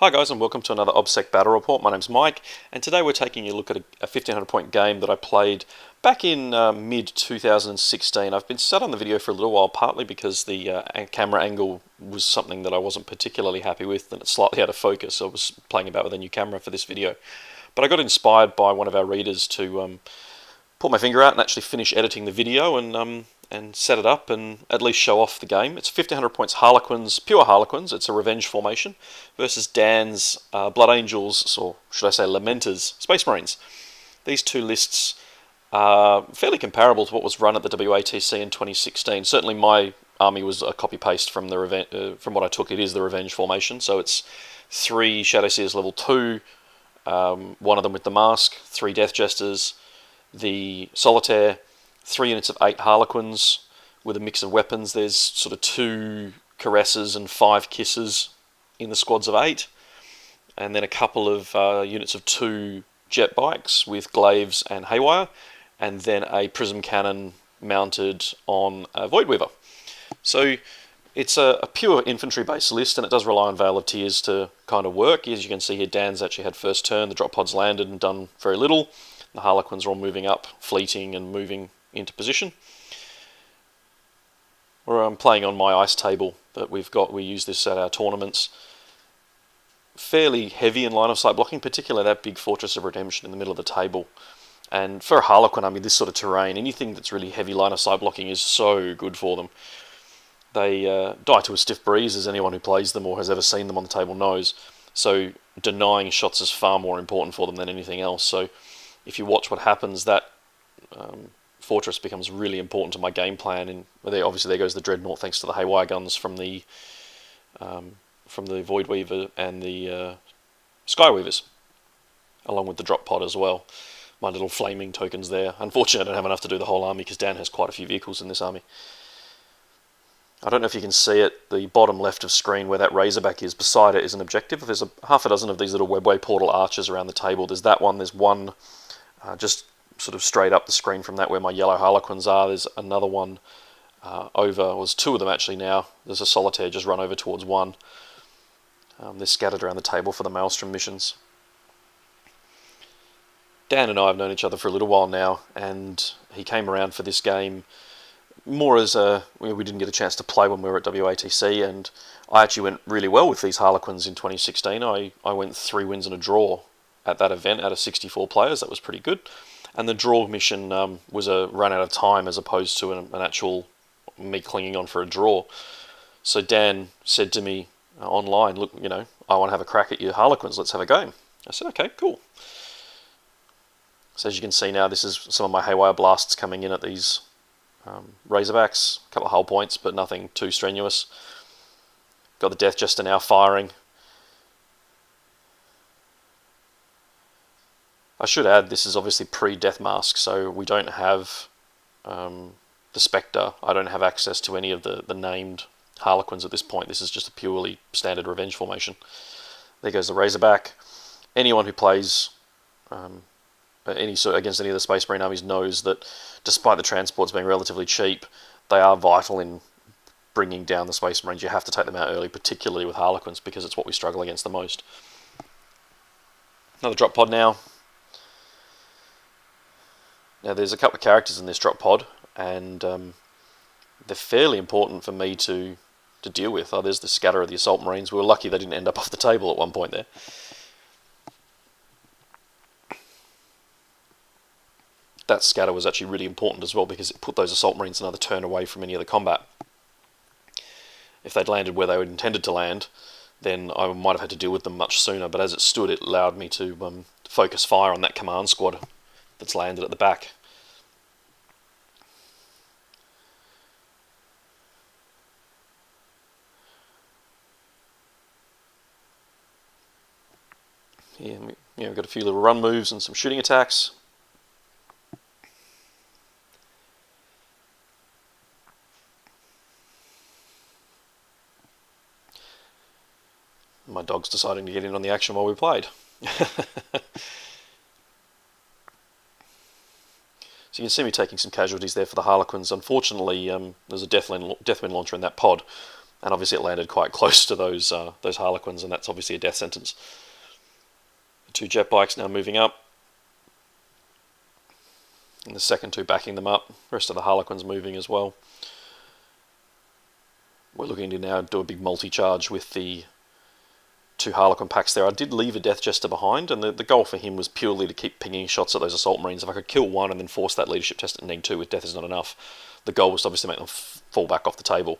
Hi guys, and welcome to another ObSec Battle Report. My name's Mike, and today we're taking a look at a 1500 point game that I played back in mid-2016. I've been sat on the video for a little while, partly because the camera angle was something that I wasn't particularly happy with, and it's slightly out of focus. I was playing about with a new camera for this video. But I got inspired by one of our readers to put my finger out and actually finish editing the video and set it up and at least show off the game. It's 1500 points Harlequins, pure Harlequins. It's a revenge formation versus Dan's Blood Angels, or should I say Lamenters, Space Marines. These two lists are fairly comparable to what was run at the WATC in 2016. Certainly my army was a copy-paste from from what I took. It is the revenge formation, so it's 3 Shadowseers level 2, one of them with the mask, 3 Death Jesters, the Solitaire, 3 units of 8 Harlequins with a mix of weapons. There's sort of 2 Caresses and 5 Kisses in the squads of 8. And then a couple of units of 2 jet bikes with glaives and haywire. And then a prism cannon mounted on a Void Weaver. So it's a pure infantry-based list, and it does rely on Veil of Tears to kind of work. As you can see here, Dan's actually had first turn. The drop pods landed and done very little. The Harlequins are all moving up, fleeting and moving into position. Where I'm playing on my ice table that we've got. We use this at our tournaments. Fairly heavy in line of sight blocking, particularly that big Fortress of Redemption in the middle of the table. And for a Harlequin, I mean, this sort of terrain, anything that's really heavy line of sight blocking is so good for them. They die to a stiff breeze, as anyone who plays them or has ever seen them on the table knows. So denying shots is far more important for them than anything else. So if you watch what happens, that Fortress becomes really important to my game plan. And obviously there goes the Dreadnought, thanks to the haywire guns from the Void Weaver and the Skyweavers, along with the drop pod as well. My little flaming tokens there. Unfortunately, I don't have enough to do the whole army because Dan has quite a few vehicles in this army. I don't know if you can see it, the bottom left of screen where that Razorback is, beside it is an objective. There's half a dozen of these little webway portal archers around the table. There's that one, there's one just sort of straight up the screen from that where my yellow Harlequins are. There's another one there's 2 of them actually now. There's a Solitaire just run over towards one. They're scattered around the table for the Maelstrom missions. Dan and I have known each other for a little while now, and he came around for this game more as we didn't get a chance to play when we were at WATC, and I actually went really well with these Harlequins in 2016. I went 3 wins and a draw at that event out of 64 players. That was pretty good. And the draw mission was a run out of time as opposed to an actual me clinging on for a draw. So Dan said to me online, look, I want to have a crack at your Harlequins, let's have a game. I said, okay, cool. So as you can see now, this is some of my haywire blasts coming in at these Razorbacks, a couple of hull points, but nothing too strenuous. Got the Death Jester now firing. I should add, this is obviously pre-Death Mask, so we don't have the Spectre. I don't have access to any of the named Harlequins at this point. This is just a purely standard revenge formation. There goes the Razorback. Anyone who plays against any of the Space Marine armies knows that despite the transports being relatively cheap, they are vital in bringing down the Space Marines. You have to take them out early, particularly with Harlequins, because it's what we struggle against the most. Another drop pod now. Now there's a couple of characters in this drop pod, and they're fairly important for me to deal with. There's the scatter of the Assault Marines. We were lucky they didn't end up off the table at one point there. That scatter was actually really important as well because it put those Assault Marines another turn away from any other combat. If they'd landed where they were intended to land, then I might have had to deal with them much sooner, but as it stood, it allowed me to focus fire on that command squad that's landed at the back. Yeah, we've got a few little run moves and some shooting attacks. My dog's deciding to get in on the action while we played. So you can see me taking some casualties there for the Harlequins. Unfortunately, there's a Deathwind launcher in that pod, And obviously it landed quite close to those Harlequins, and that's obviously a death sentence. The 2 jet bikes now moving up, and the second 2 backing them up. The rest of the Harlequins moving as well. We're looking to now do a big multi-charge with the 2 Harlequin packs there. I did leave a Death Jester behind, and the goal for him was purely to keep pinging shots at those Assault Marines. If I could kill one and then force that leadership test at Neg 2 with death is not enough, the goal was to obviously make them fall back off the table.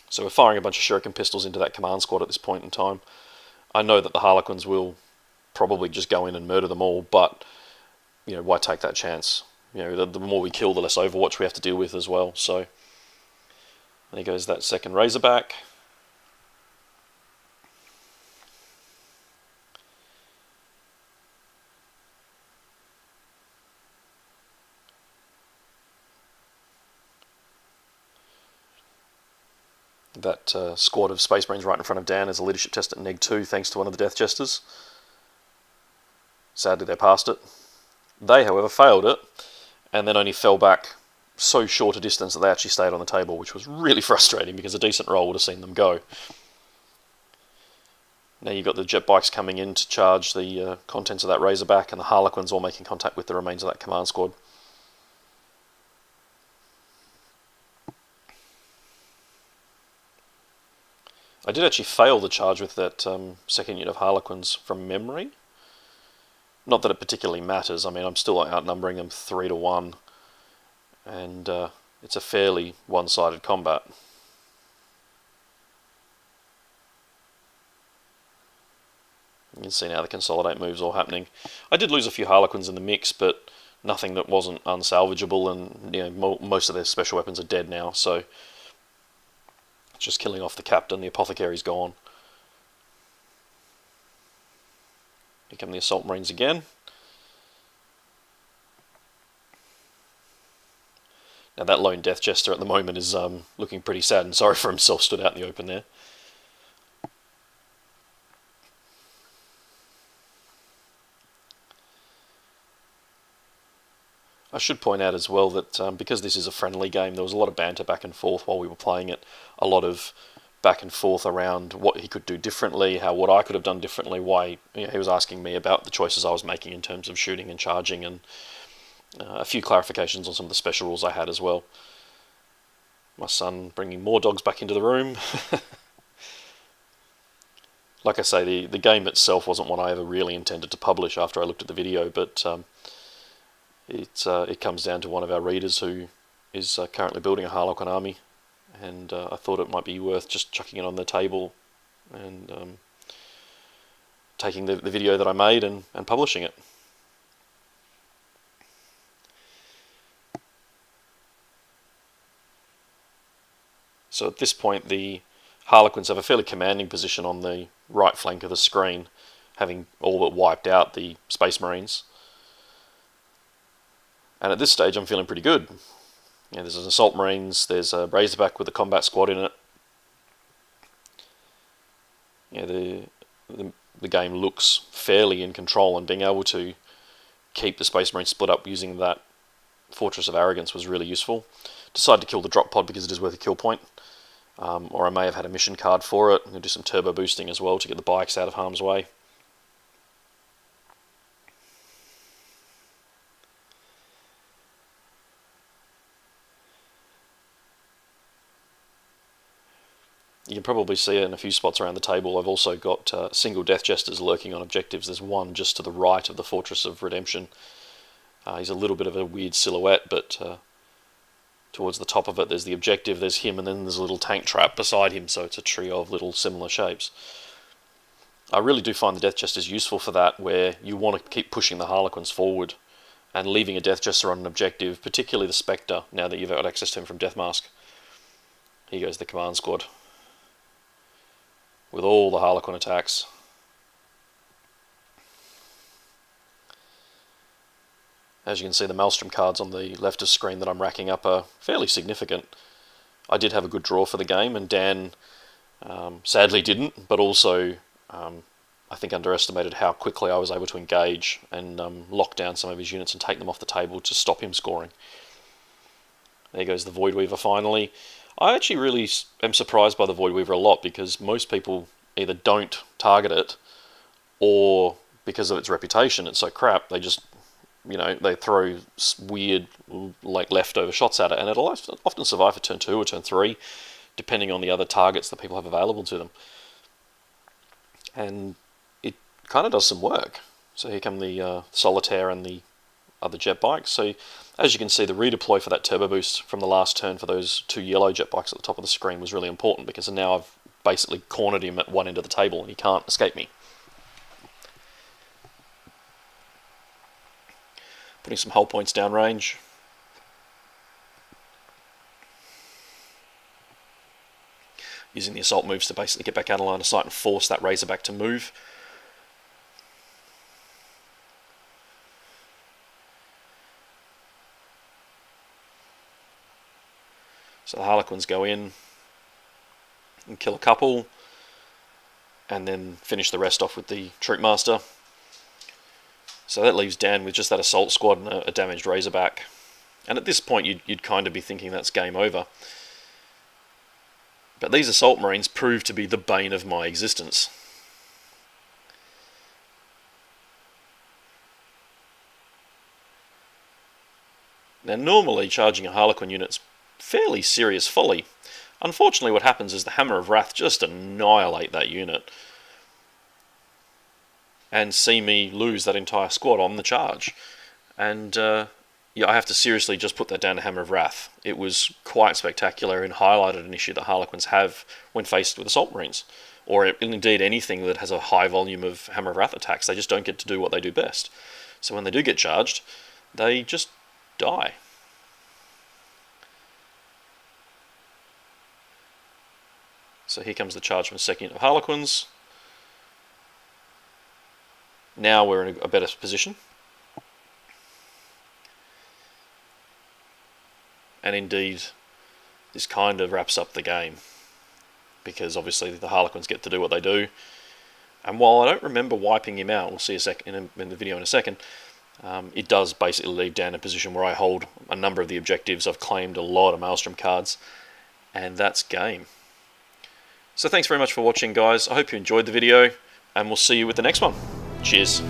So we're firing a bunch of Shuriken pistols into that command squad at this point in time. I know that the Harlequins will probably just go in and murder them all, but why take that chance? The more we kill, the less Overwatch we have to deal with as well. So there goes that second Razorback. That squad of Space Marines right in front of Dan is a leadership test at Neg 2 thanks to one of the Death Jesters. Sadly they passed it. They, however, failed it, and then only fell back so short a distance that they actually stayed on the table, which was really frustrating because a decent roll would have seen them go. Now you've got the jet bikes coming in to charge the contents of that Razorback, and the Harlequins all making contact with the remains of that command squad. I did actually fail the charge with that second unit of Harlequins from memory. Not that it particularly matters. I mean, I'm still outnumbering them 3-1, and it's a fairly one-sided combat. You can see now the consolidate moves all happening. I did lose a few Harlequins in the mix, but nothing that wasn't unsalvageable, and most of their special weapons are dead now, so it's just killing off the captain. The apothecary's gone. Here come the Assault Marines again. Now that lone Death Jester at the moment is looking pretty sad and sorry for himself, stood out in the open there. I should point out as well that because this is a friendly game, there was a lot of banter back and forth while we were playing it. A lot of back and forth around what he could do differently, what I could have done differently, why he was asking me about the choices I was making in terms of shooting and charging, and a few clarifications on some of the special rules I had as well. My son bringing more dogs back into the room. Like I say, the game itself wasn't one I ever really intended to publish after I looked at the video, but it comes down to one of our readers who is currently building a Harlequin army, and I thought it might be worth just chucking it on the table and taking the video that I made and publishing it. So at this point the Harlequins have a fairly commanding position on the right flank of the screen, having all but wiped out the Space Marines. And at this stage I'm feeling pretty good. There's an Assault Marines, there's a Razorback with a combat squad in it. The game looks fairly in control, and being able to keep the Space Marines split up using that Fortress of Arrogance was really useful. Decided to kill the drop pod because it is worth a kill point. Or I may have had a mission card for it. I'm going to do some turbo boosting as well to get the bikes out of harm's way. You can probably see it in a few spots around the table. I've also got single Death Jesters lurking on objectives. There's one just to the right of the Fortress of Redemption. He's a little bit of a weird silhouette, but towards the top of it there's the objective, there's him, and then there's a little tank trap beside him, so it's a trio of little similar shapes. I really do find the Death Jesters useful for that, where you want to keep pushing the Harlequins forward and leaving a Death Jester on an objective, particularly the Spectre, now that you've got access to him from Death Mask. Here goes the command squad with all the Harlequin attacks. As you can see, the Maelstrom cards on the left of screen that I'm racking up are fairly significant. I did have a good draw for the game, and Dan sadly didn't, but also I think underestimated how quickly I was able to engage and lock down some of his units and take them off the table to stop him scoring. There goes the Void Weaver finally. I actually really am surprised by the Void Weaver a lot, because most people either don't target it, or because of its reputation, it's so crap, they just, they throw weird, like, leftover shots at it, and it'll often survive for turn 2 or turn 3, depending on the other targets that people have available to them. And it kind of does some work. So here come the Solitaire and the other jet bikes. So as you can see, the redeploy for that turbo boost from the last turn for those 2 yellow jet bikes at the top of the screen was really important, because now I've basically cornered him at one end of the table and he can't escape me. Putting some hull points downrange. Using the assault moves to basically get back out of line of sight and force that Razorback to move. So the Harlequins go in and kill a couple, and then finish the rest off with the Troopmaster. So that leaves Dan with just that assault squad and a damaged Razorback. And at this point you'd kind of be thinking that's game over. But these assault marines prove to be the bane of my existence. Now normally charging a Harlequin unit's fairly serious folly. Unfortunately what happens is the Hammer of Wrath just annihilate that unit, and see me lose that entire squad on the charge. And yeah, I have to seriously just put that down to Hammer of Wrath. It was quite spectacular and highlighted an issue that Harlequins have when faced with Assault Marines, or indeed anything that has a high volume of Hammer of Wrath attacks. They just don't get to do what they do best. So when they do get charged, they just die. So here comes the charge from the second unit of Harlequins. Now we're in a better position. And indeed, this kind of wraps up the game, because obviously the Harlequins get to do what they do. And while I don't remember wiping him out, we'll see in the video in a second, it does basically leave Dan in a position where I hold a number of the objectives. I've claimed a lot of Maelstrom cards, and that's game. So thanks very much for watching, guys. I hope you enjoyed the video, and we'll see you with the next one. Cheers.